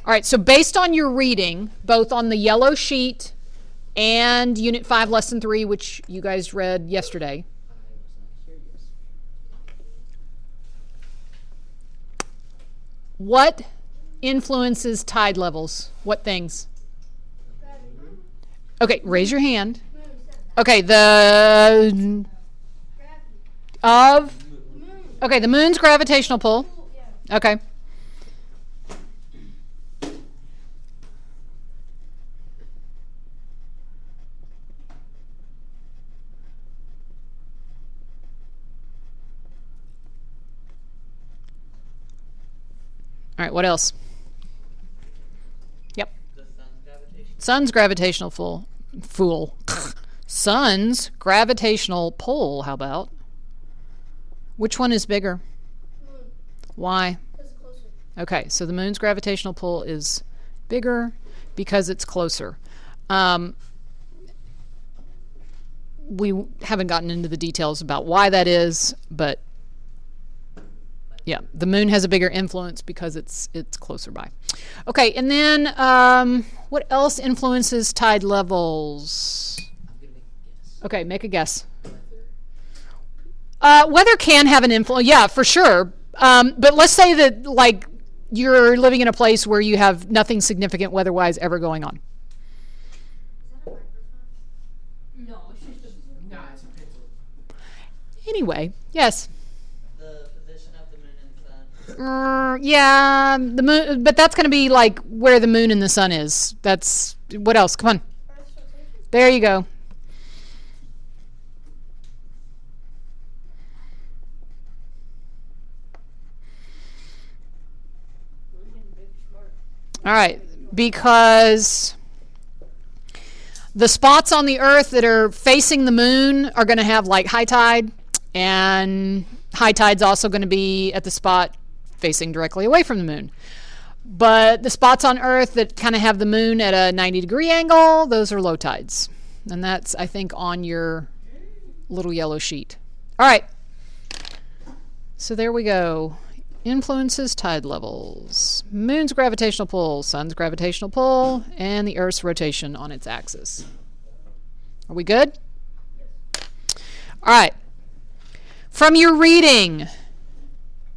All right, so based on your reading, both on the yellow sheet and Unit 5, Lesson 3, which you guys read yesterday, what influences tide levels? What things? Okay, raise your hand. Okay, the moon's gravitational pull. Okay. All right, what else? Yep. The sun's gravitational. Sun's gravitational Sun's gravitational pull, how about? Which one is bigger? Moon. Why? Because it's closer. Okay, so the moon's gravitational pull is bigger because it's closer. We haven't gotten into the details about why that is, but yeah, the moon has a bigger influence because it's closer by. Okay, and then what else influences tide levels? I'm gonna make a guess. Okay, make a guess. Weather. Weather can have an influence, yeah, for sure. But let's say that, like, you're living in a place where you have nothing significant weather-wise ever going on. No, it's a pencil. Anyway, yes. The position of the moon and sun. Yeah, the moon, but that's going to be like where the moon and the sun is. That's what else? Come on. Earth's rotation. There you go. All right, because the spots on the earth that are facing the moon are going to have like high tide, and high tide's also going to be at the spot facing directly away from the moon. But the spots on earth that kind of have the moon at a 90-degree angle, those are low tides. And that's, I think, on your little yellow sheet. All right. So there we go. Influences tide levels. Moon's gravitational pull, sun's gravitational pull, and the Earth's rotation on its axis. Are we good? All right. From your reading,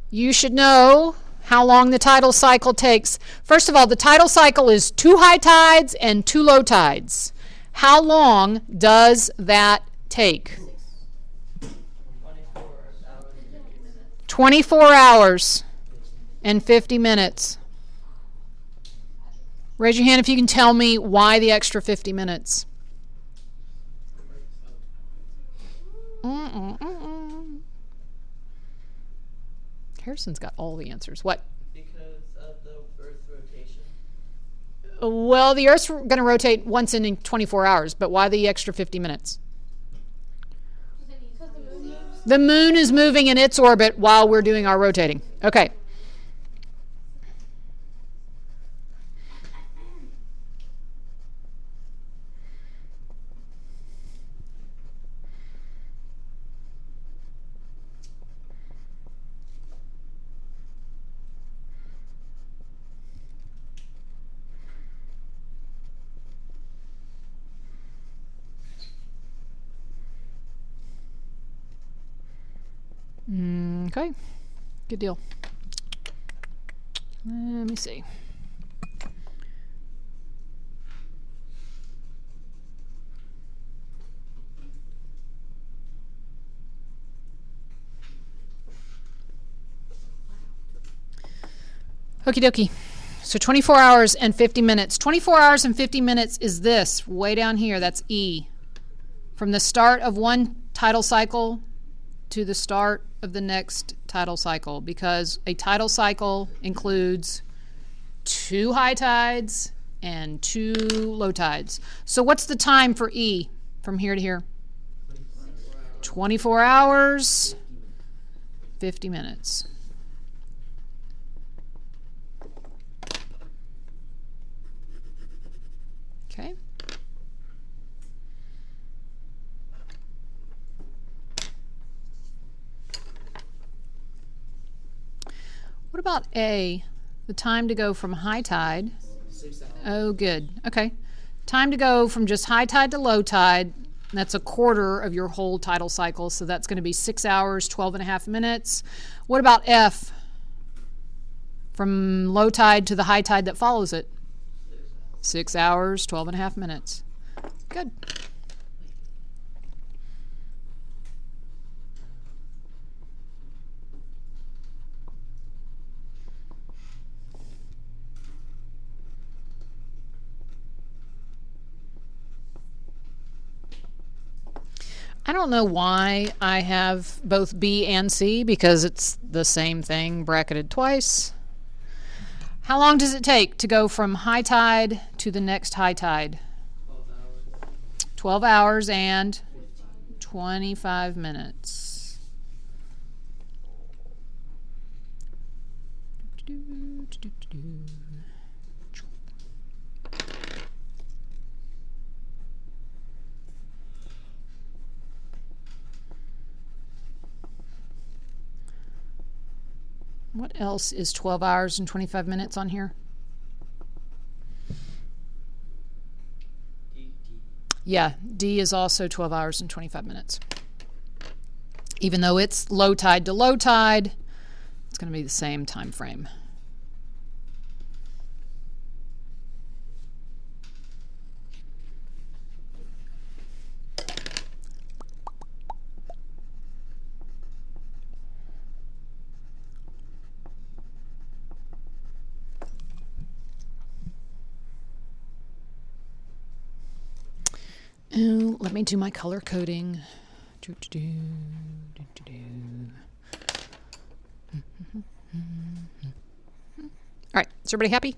you should know how long the tidal cycle takes. First of all, the tidal cycle is 2 high tides and 2 low tides. How long does that take? 24 hours and 50 24 hours and 50 minutes. minutes. Raise your hand if you can tell me why the extra 50 minutes. Harrison's got all the answers. What? Because of the Earth's rotation. Well, the Earth's going to rotate once in 24 hours, but why the extra 50 minutes? Because the moon moves. The moon is moving in its orbit while we're doing our rotating. Okay. Okay, good deal. Let me see. Okie dokie. So 24 hours and 50 minutes. 24 hours and 50 minutes is this, way down here. That's E. From the start of one tidal cycle to the start of the next tidal cycle, because a tidal cycle includes 2 high tides and 2 low tides. So what's the time for E from here to here? 24 hours, 50 minutes. Okay. What about A? The time to go from high tide. 6 hours. Oh, good. Okay. Time to go from just high tide to low tide. That's a quarter of your whole tidal cycle. So that's going to be 6 hours, 12 and a half minutes. What about F? From low tide to the high tide that follows it. 6 hours, 12 and a half minutes. Good. I don't know why I have both B and C because it's the same thing bracketed twice. How long does it take to go from high tide to the next high tide? 12 hours. 12 hours and 25 minutes. What else is 12 hours and 25 minutes on here? D. Yeah, D is also 12 hours and 25 minutes. Even though it's low tide to low tide, it's going to be the same time frame. Oh, let me do my color coding. All right, is everybody happy?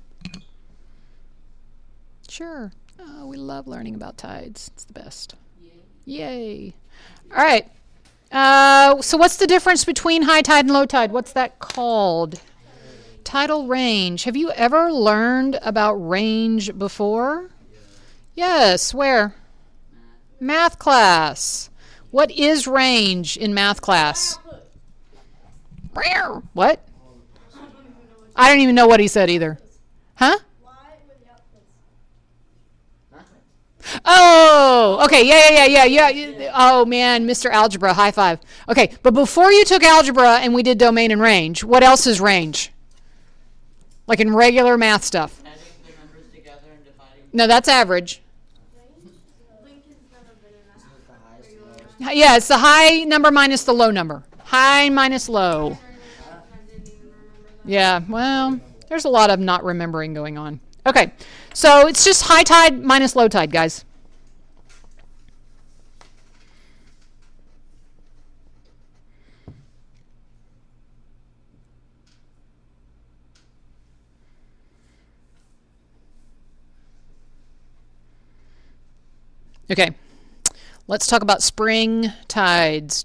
Sure. Oh, we love learning about tides. It's the best. Yay. All right. So what's the difference between high tide and low tide? What's that called? Tidal range. Have you ever learned about range before? Yes. Where? Math class. What is range in math class? What? I don't even know what he said either. Huh? Lie with the outputs. Nothing. Oh, okay. Yeah. Oh, man, Mr. Algebra, high five. Okay, but before you took algebra and we did domain and range, what else is range? Like in regular math stuff. Adding the numbers together and dividing. No, that's average. Lincoln's never been in This that. is the highest lowest. Yeah, it's the high number minus the low number. High minus low. I didn't even remember that. Yeah, well, there's a lot of not remembering going on. Okay, so it's just high tide minus low tide, guys. Okay, let's talk about spring tides.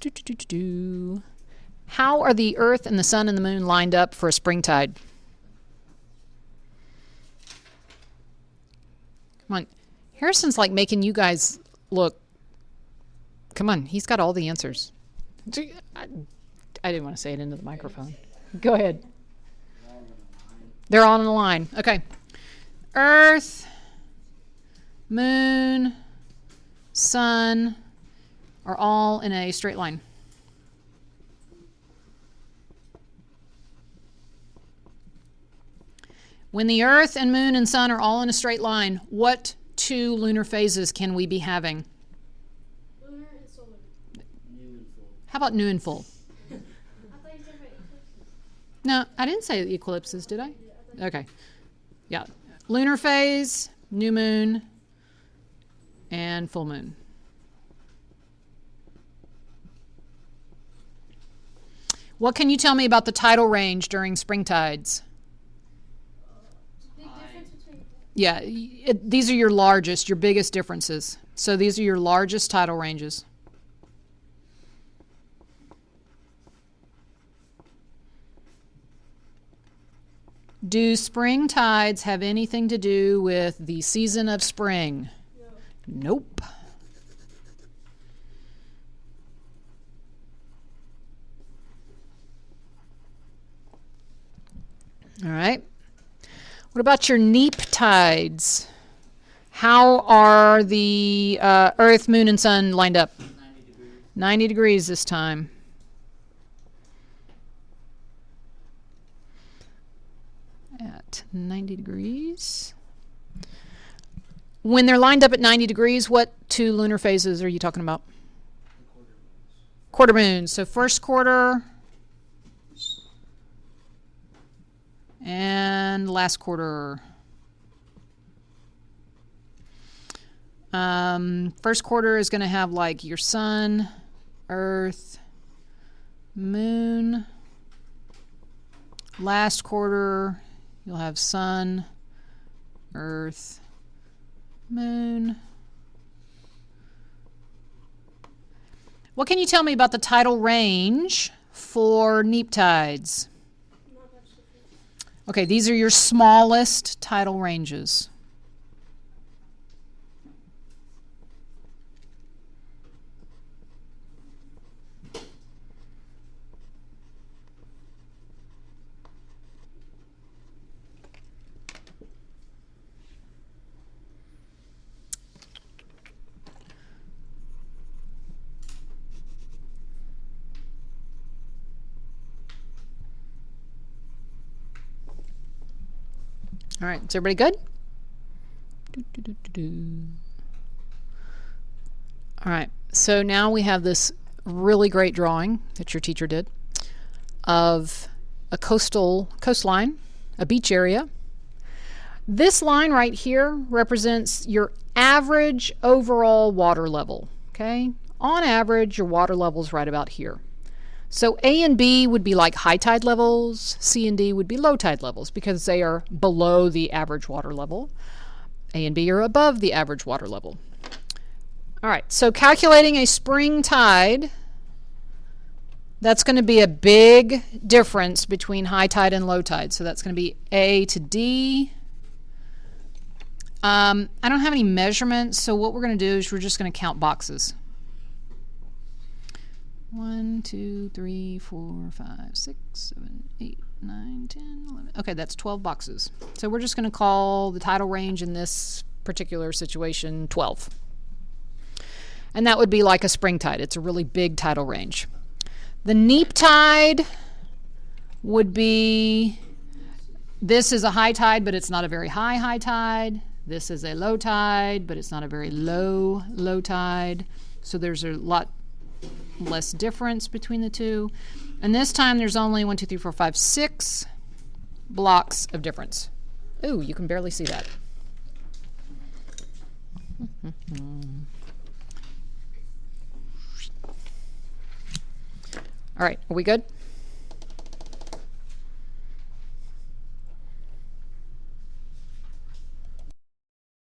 How are the Earth and the Sun and the Moon lined up for a spring tide? Come on. Harrison's like making you guys look. Come on, he's got all the answers. I didn't want to say it into the microphone. Go ahead. They're all in a line. Okay. Earth, Moon, Sun are all in a straight line. When the Earth and Moon and Sun are all in a straight line, what two lunar phases can we be having? Lunar and solar. New and full. How about new and full? I thought you said about eclipses. No, I didn't say eclipses, did I? Okay. Yeah. Lunar phase, new moon, and full moon. What can you tell me about the tidal range during spring tides? Big difference between. Yeah, these are your largest, your biggest differences. So these are your largest tidal ranges. Do spring tides have anything to do with the season of spring? No. Nope. All right. What about your neap tides? How are the Earth, Moon, and Sun lined up? 90 degrees. 90 degrees this time. At 90 degrees. When they're lined up at 90 degrees, what two lunar phases are you talking about? The quarter moons. Quarter moons. So first quarter and last quarter. First quarter is going to have like your sun, earth, moon. Last quarter, you'll have sun, earth, moon. What can you tell me about the tidal range for neap tides? Not much different. Okay, these are your smallest tidal ranges. All right, is everybody good? All right, so now we have this really great drawing that your teacher did of a coastline, a beach area. This line right here represents your average overall water level, okay? On average, your water level is right about here. So A and B would be like high tide levels, C and D would be low tide levels because they are below the average water level. A and B are above the average water level. All right, so calculating a spring tide, that's going to be a big difference between high tide and low tide. So that's going to be A to D. I don't have any measurements, so what we're going to do is we're just going to count boxes. 1, 2, 3, 4, 5, 6, 7, 8, 9, 10, 11. Okay, that's 12 boxes. So we're just going to call the tidal range in this particular situation 12. And that would be like a spring tide. It's a really big tidal range. The neap tide would be, this is a high tide, but it's not a very high tide. This is a low tide, but it's not a very low tide. So there's a lot less difference between the two. And this time there's only 1, 2, 3, 4, 5, 6 blocks of difference. Ooh, you can barely see that. All right, are we good?